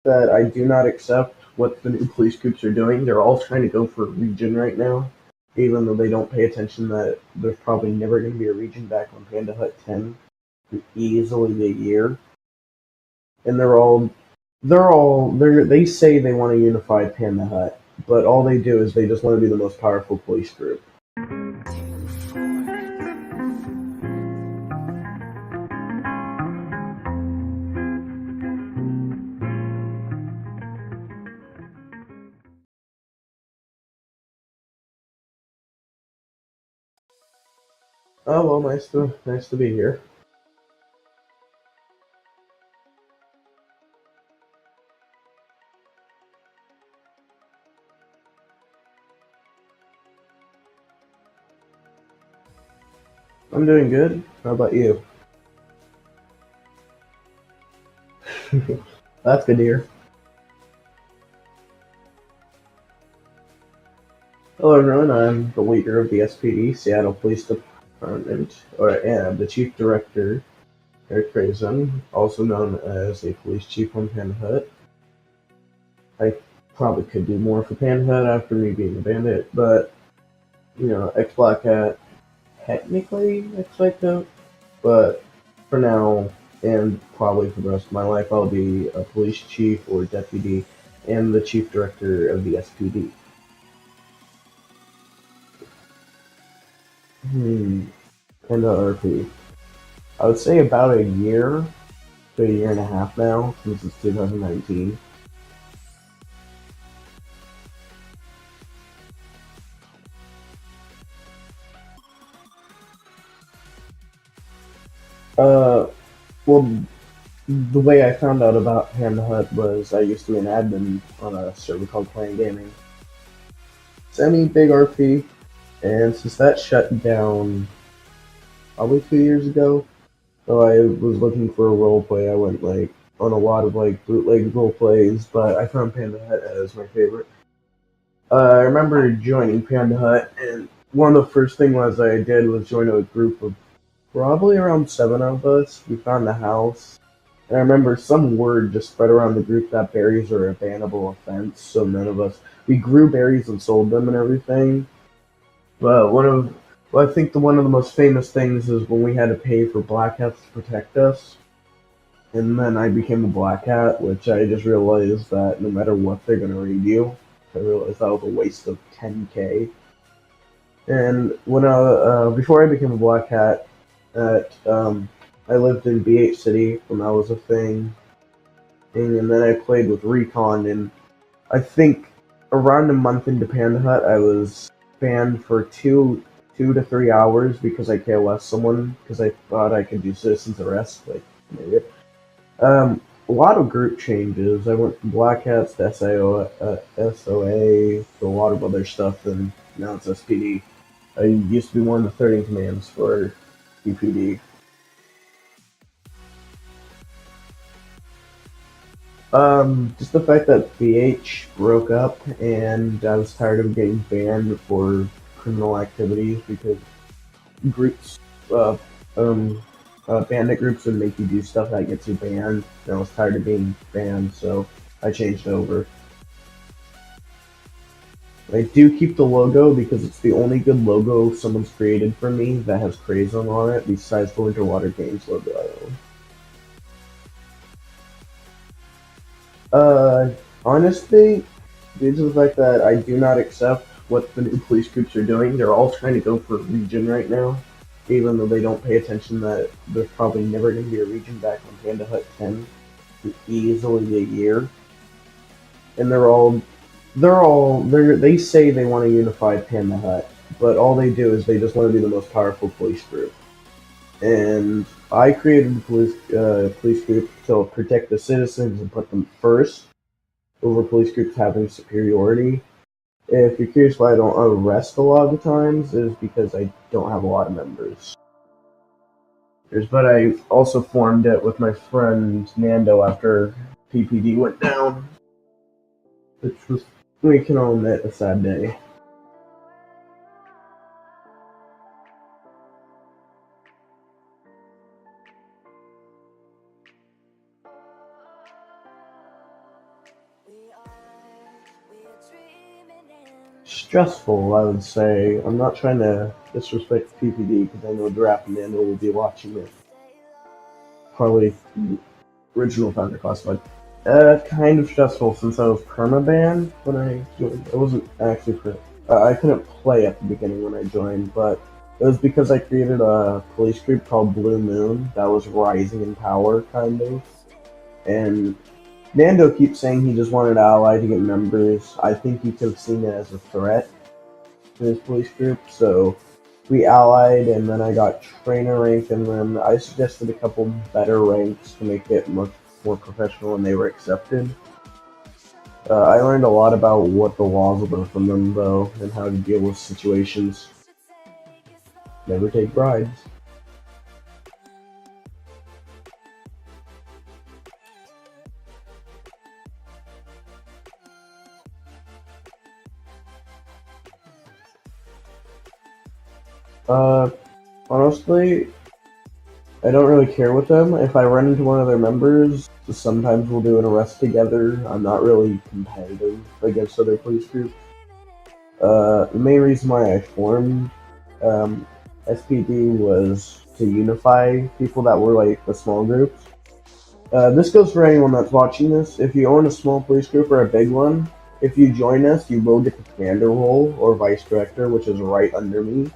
that I do not accept what the new police groups are doing. They're all trying to go for a region right now, even though they don't pay attention that there's probably never going to be a region back on Pandahut 10 for easily a year. And they say they want a unified Pandahut, but all they do is they just want to be the most powerful police group. Oh well, nice to be here. I'm doing good. How about you? That's good to hear. Hello everyone, I'm the leader of the SPD, Seattle Police Department, or the Chief Director, Interview Krezen, also known as a police chief on Pandahut. I probably could do more for Pandahut after me being a bandit, but, ex-Black Hat, technically ex-White Coat, but for now, and probably for the rest of my life, I'll be a police chief or deputy and the chief director of the SPD. And the RP. I would say about a year to a year and a half now, since it's 2019. Uh, well, the way I found out about Panda Hut was I used to be an admin on a server called Playing Gaming. Semi-big RP, and since that shut down probably 2 years ago, so I was looking for a roleplay. I went on a lot of bootleg roleplays, but I found Panda Hut as my favorite. I remember joining Panda Hut, and one of the first things I did was join a group of probably around 7 of us. We found a house, and I remember some word just spread around the group that berries are a bannable offense, so none of us. We grew berries and sold them and everything. But I think one of the most famous things is when we had to pay for black hats to protect us. And then I became a black hat, which I just realized that no matter what they're gonna raid you. I realized that was a waste of 10k. And before I became a black hat, I lived in BH City when that was a thing, and then I played with Recon, and I think around a month into Panda Hut, I was banned for 2 to 3 hours because I KOS someone because I thought I could do citizens arrest, like an idiot. A lot of group changes. I went from Black Hats to SOA to a lot of other stuff, and now it's SPD. I used to be one of the 30 commands for UPD. Just the fact that BH broke up, and I was tired of getting banned for criminal activities because groups, uh, um, bandit groups would make you do stuff that gets you banned. And I was tired of being banned, so I changed over. I do keep the logo because it's the only good logo someone's created for me that has Krezen on it, besides the Winterwater Games logo I own. Honestly, due to the fact that I do not accept what the new police groups are doing, they're all trying to go for a region right now, even though they don't pay attention that there's probably never going to be a region back on Pandahut 10 for easily a year. And they say they want a unified Pandahut, but all they do is they just want to be the most powerful police group. And I created the police group to protect the citizens and put them first over police groups having superiority. If you're curious why I don't arrest a lot of the times, is because I don't have a lot of members. But I also formed it with my friend Nando after PPD went down, which was, we can all admit, a sad day. Stressful, I would say. I'm not trying to disrespect PPD because I know Giraffe and Nando will be watching it. Probably original Thunder Classified. Kind of stressful since I was permabanned when I joined. I wasn't actually I couldn't play at the beginning when I joined, but it was because I created a police group called Blue Moon that was rising in power, kind of. And Nando keeps saying he just wanted Ally to get members. I think he could have seen it as a threat to his police group, so we allied, and then I got trainer rank, and then I suggested a couple better ranks to make it much more professional, and they were accepted. I learned a lot about what the laws were from them, though, and how to deal with situations. Never take bribes. Uh, Honestly, I don't really care with them. If I run into one of their members, sometimes we'll do an arrest together. I'm not really competitive against other police groups. The main reason why I formed um, SPD was to unify people that were like the small groups. This goes for anyone that's watching this. If you own a small police group or a big one, if you join us, you will get the commander role or vice director, which is right under me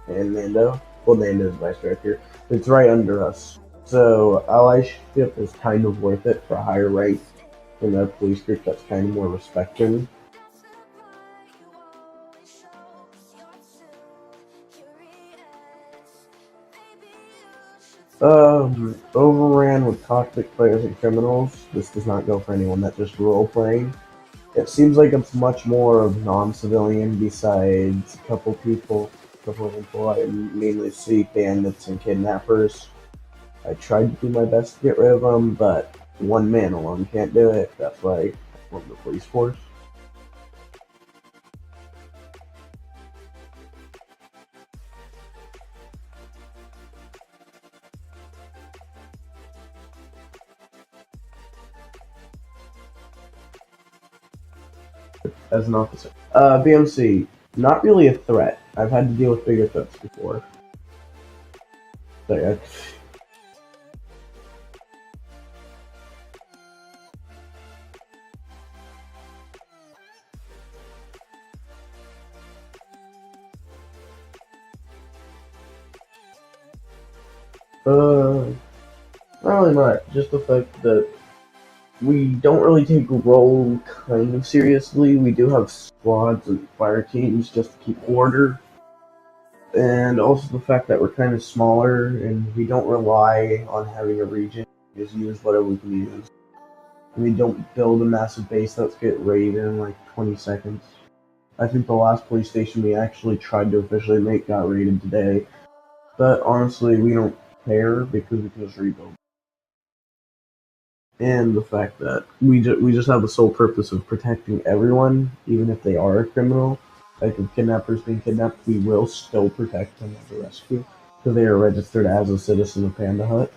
and Nando. Well, Nando is vice director. It's right under us. So allyship is kind of worth it for a higher rank in a police group that's kind of more respected. Overran with toxic players and criminals. This does not go for anyone that's just role playing. It seems like it's much more of non-civilian besides a couple of people I mainly see bandits and kidnappers. I tried to do my best to get rid of them, but one man alone can't do it. That's why I formed the police force. As an officer. BMC, not really a threat. I've had to deal with bigger threats before. So, yeah. Not really much. Just the fact that we don't really take role kind of seriously. We do have squads and fire teams just to keep order. And also the fact that we're kind of smaller and we don't rely on having a region. We just use whatever we can use. And we don't build a massive base that's get raided in like 20 seconds. I think the last police station we actually tried to officially make got raided today. But honestly, we don't care because we can just rebuild. And the fact that we just have the sole purpose of protecting everyone, even if they are a criminal. Like if kidnappers being kidnapped, we will still protect them as a rescue because they are registered as a citizen of Pandahut.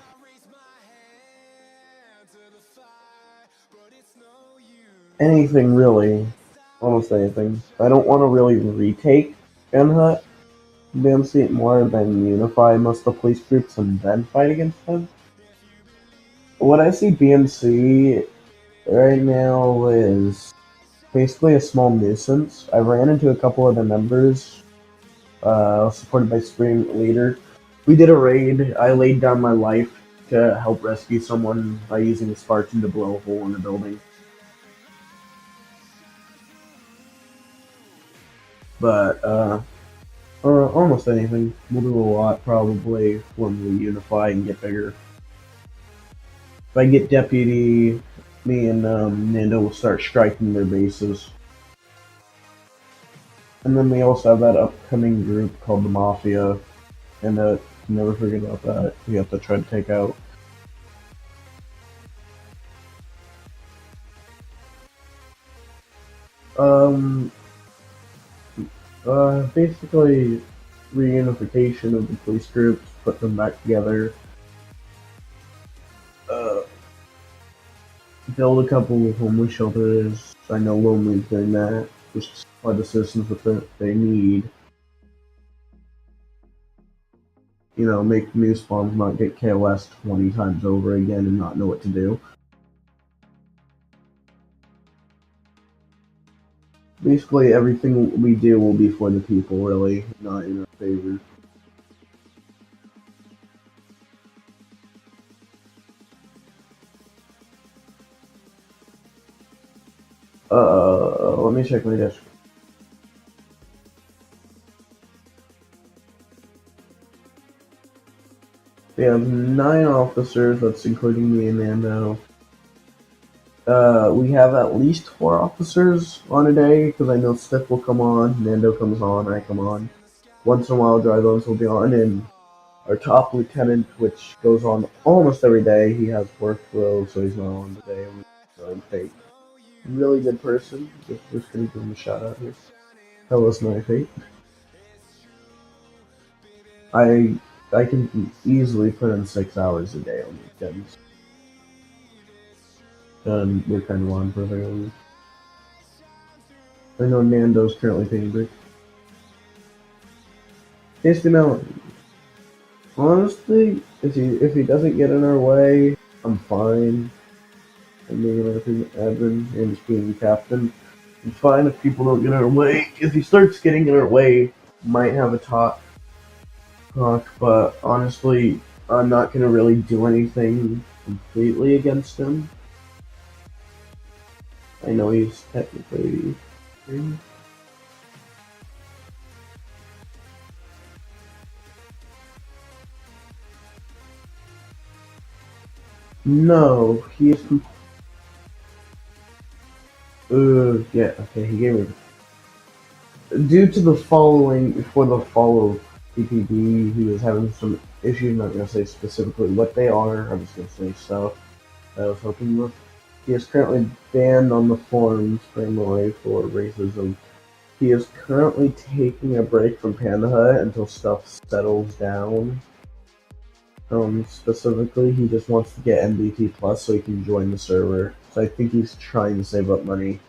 Anything really, almost anything. I don't want to really retake Pandahut. Them see it more than unify most of the police groups and then fight against them. What I see BMC right now is basically a small nuisance. I ran into a couple of the members, supported by Scream Leader. We did a raid. I laid down my life to help rescue someone by using a Spartan to blow a hole in the building. But, almost anything. We'll do a lot probably when we unify and get bigger. If I get deputy, me and Nando will start striking their bases. And then we also have that upcoming group called the Mafia, and never forget about that. We have to try to take out. Basically reunification of the police groups, put them back together. build a couple of homeless shelters. I know Lonely's doing that. Just supply the citizens with what they need. Make new spawns not get KOS 20 times over again and not know what to do. Basically, everything we do will be for the people, really, not in our favor. Let me check my desk. We have 9 officers, that's including me and Nando. We have at least 4 officers on a day, because I know Steph will come on, Nando comes on, I come on. Once in a while, Dry Bones will be on, and our top lieutenant, which goes on almost every day, he has workflow, so he's not on today. So Fate, really good person. Just gonna give him a shout out here. Hello, Snipe Fate. I can easily put in 6 hours a day on weekends. And we're kind of on perfectly. I know Nando's currently paying break. Now, honestly, if he doesn't get in our way, I'm fine. I'm being an admin and just being captain. I'm fine if people don't get in our way. If he starts getting in our way, might have a talk. But honestly, I'm not gonna really do anything completely against him. I know he's technically free. No, he is. Yeah, okay, he gave me. Due to the following, for the follow PPD, he was having some issues. I'm not gonna say specifically what they are. I'm just gonna say stuff that I was helping with. He is currently banned on the forums primarily for racism. He is currently taking a break from Pandahut until stuff settles down. Specifically, he just wants to get MVP Plus so he can join the server. So I think he's trying to save up money.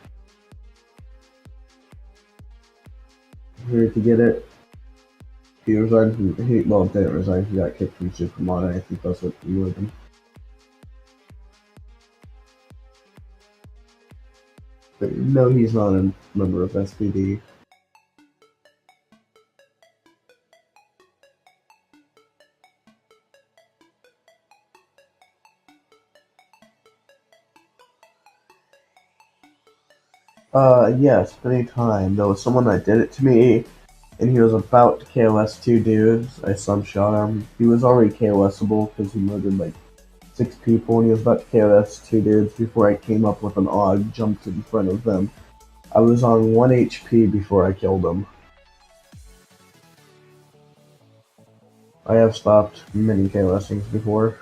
Here to get it. He resigned from, didn't resign, he got kicked from Supermod, and I think that's what he with him. But no, he's not a member of SPD. Yes, anytime. There was someone that did it to me, and he was about to KOS 2 dudes. I shot him. He was already KOSable because he murdered like 6 people, and he was about to KOS 2 dudes before I came up with an AUG, jumped in front of them. I was on 1 HP before I killed him. I have stopped many KOSings before.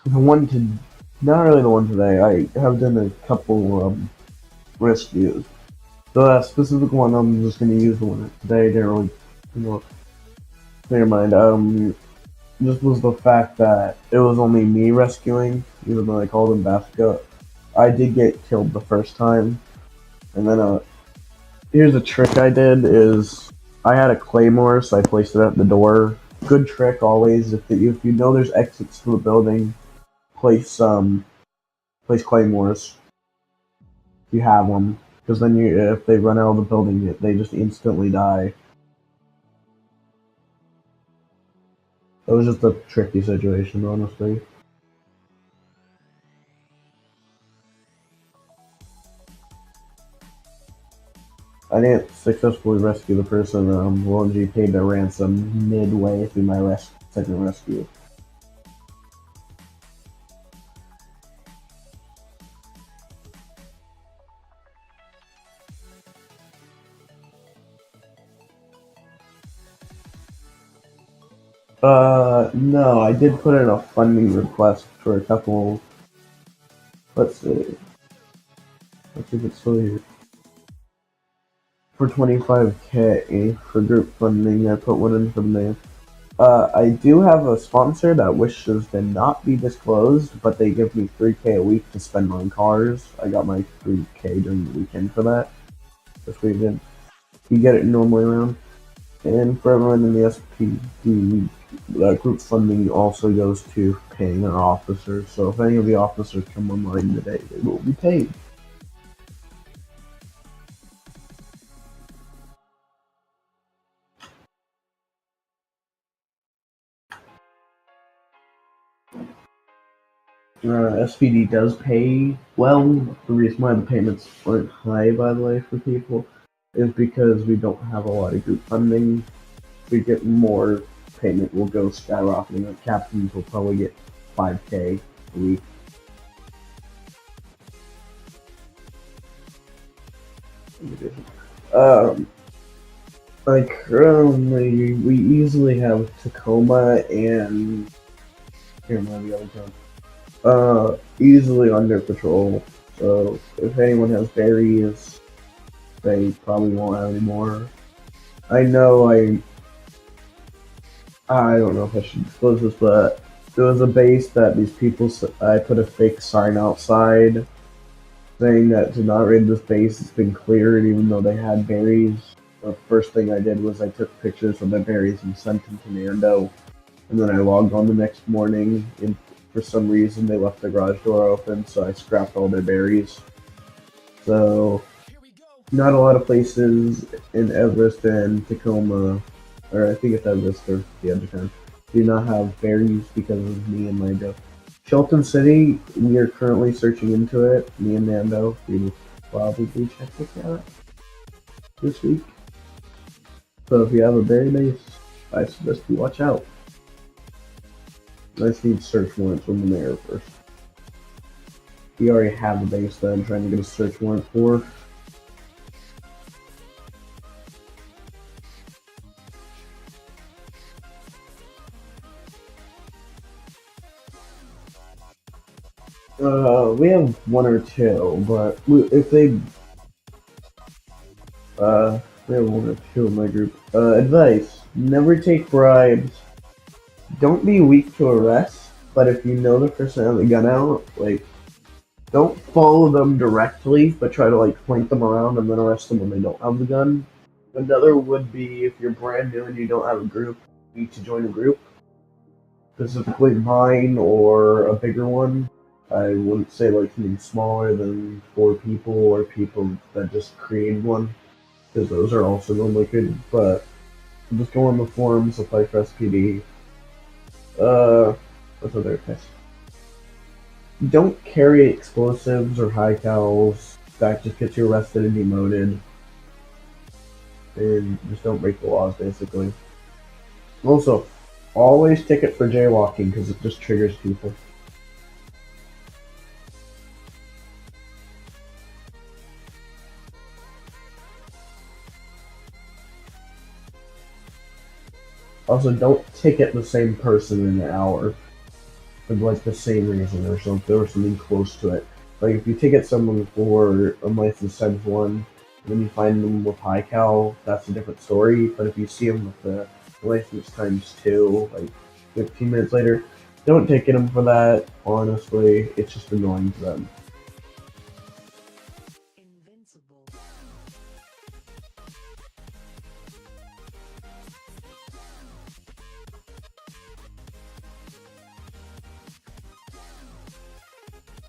The one not really the one today. I have done a couple rescues. The specific one I'm just gonna use the one today. Didn't really, never mind. Just was the fact that it was only me rescuing, even though I called him Basket. I did get killed the first time, and then here's a trick I did is I had a claymore, so I placed it at the door. Good trick always. If you know there's exits to the building, place claymores. You have them, because then if they run out of the building, they just instantly die. It was just a tricky situation, honestly. I didn't successfully rescue the person. Longy paid the ransom midway through my second rescue. No, I did put in a funding request for a couple. Let's see. Let's see if it's still here. for 25K for group funding. I put one in from there. I do have a sponsor that wishes to not be disclosed, but they give me 3K a week to spend on cars. I got my 3K during the weekend for that. This weekend. You get it normally around. And for everyone in the SPD, group funding also goes to paying our officers. So if any of the officers come online today, they will be paid. SPD does pay well. The reason why the payments aren't high, by the way, for people is because we don't have a lot of group funding. If we get more, payment will go skyrocketing. Like captains will probably get 5K a week. Like currently, we easily have Tacoma and here the other town. Easily under patrol. So if anyone has berries, they probably won't have any more. I know I don't know if I should disclose this, but there was a base that these people, I put a fake sign outside saying that to not raid this base, it's been cleared even though they had berries. The first thing I did was I took pictures of the berries and sent them to Nando, and then I logged on the next morning, and for some reason they left the garage door open, so I scrapped all their berries. So, not a lot of places in Everest and Tacoma, or I think it's Everest or the other town, do not have berries because of me and Nando. Shelton City, we are currently searching into it, me and Nando. We will probably check this out this week. So if you have a berry base, I suggest you watch out. I just need search warrants from the mayor first. We already have a base that I'm trying to get a search warrant for. We have one or two, but if they, we have one or two in my group. Advice: never take bribes. Don't be weak to arrest, but if you know the person has a gun out, like, don't follow them directly, but try to like flank them around and then arrest them when they don't have the gun. Another would be if you're brand new and you don't have a group, you need to join a group, specifically mine or a bigger one. I wouldn't say like something smaller than 4 people or people that just create one, because those are also normally good. But just go on the forums, apply for SPD. What's other advice? Don't carry explosives or high cals. That just gets you arrested and demoted. And just don't break the laws, basically. Also, always ticket for jaywalking because it just triggers people. Also, don't ticket the same person in an hour for like the same reason or something, or something close to it. Like if you ticket someone for a license times 1, and then you find them with high cal, that's a different story. But if you see them with the license times 2, like 15 minutes later, don't ticket them for that. Honestly, it's just annoying to them.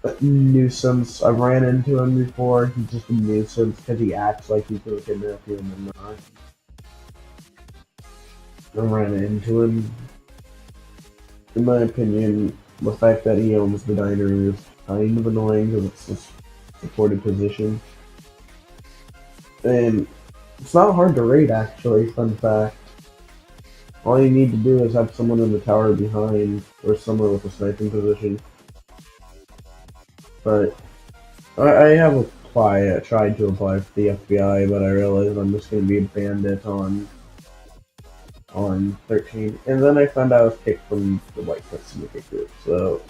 But nuisance. I ran into him before. He's just a nuisance because he acts like he's gonna kidnap you and then not. I ran into him. In my opinion, the fact that he owns the diner is kind of annoying because it's a supported position. And it's not hard to raid, actually, fun fact. All you need to do is have someone in the tower behind, or somewhere with a sniping position. But I have tried to apply for the FBI, but I realized I'm just going to be a bandit on 13. And then I found out I was kicked from the White Foot Syndicate group, so...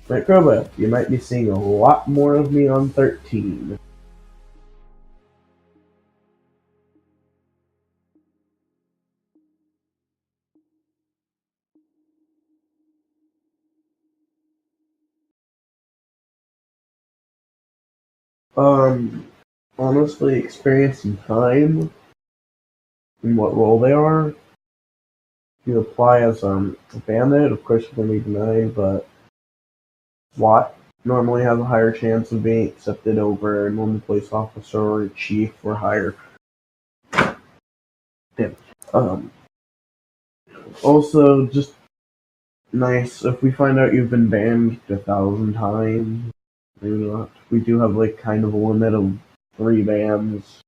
Right, Kroba, you might be seeing a lot more of me on 13. Um, Honestly, experience and time and what role they are. If you apply as a bandit, of course you're going to be denied, but SWAT normally has a higher chance of being accepted over a normal police officer or a chief or higher. Yeah. Um, Also, just nice if we find out you've been banned 1,000 times. Maybe not. We do have like kind of a limit of 3 bans.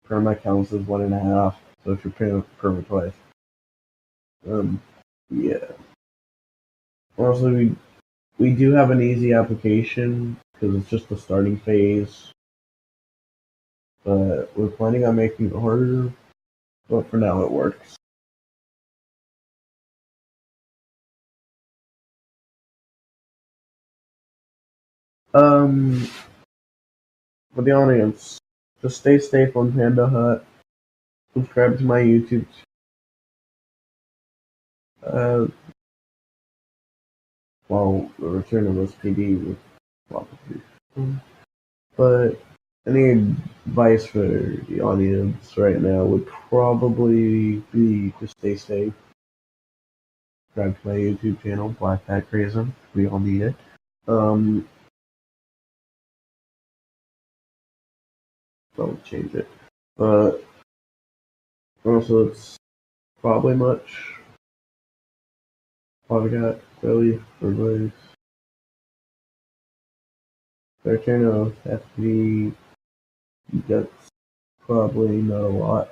Perma counts as 1.5. So if you're perma twice. Yeah. Also, we do have an easy application because it's just the starting phase. But we're planning on making it harder. But for now, it works. Um, for the audience, just stay safe on Pandahut. Subscribe to my YouTube. Uh, well, the return of SPD with Floppy. But any advice for the audience right now would probably be to stay safe. Subscribe to my YouTube channel, Black Hat Krezen. We all need it. Um, don't change it. But also, it's probably much. All I got really for advice. The return of FD, that's probably not a lot.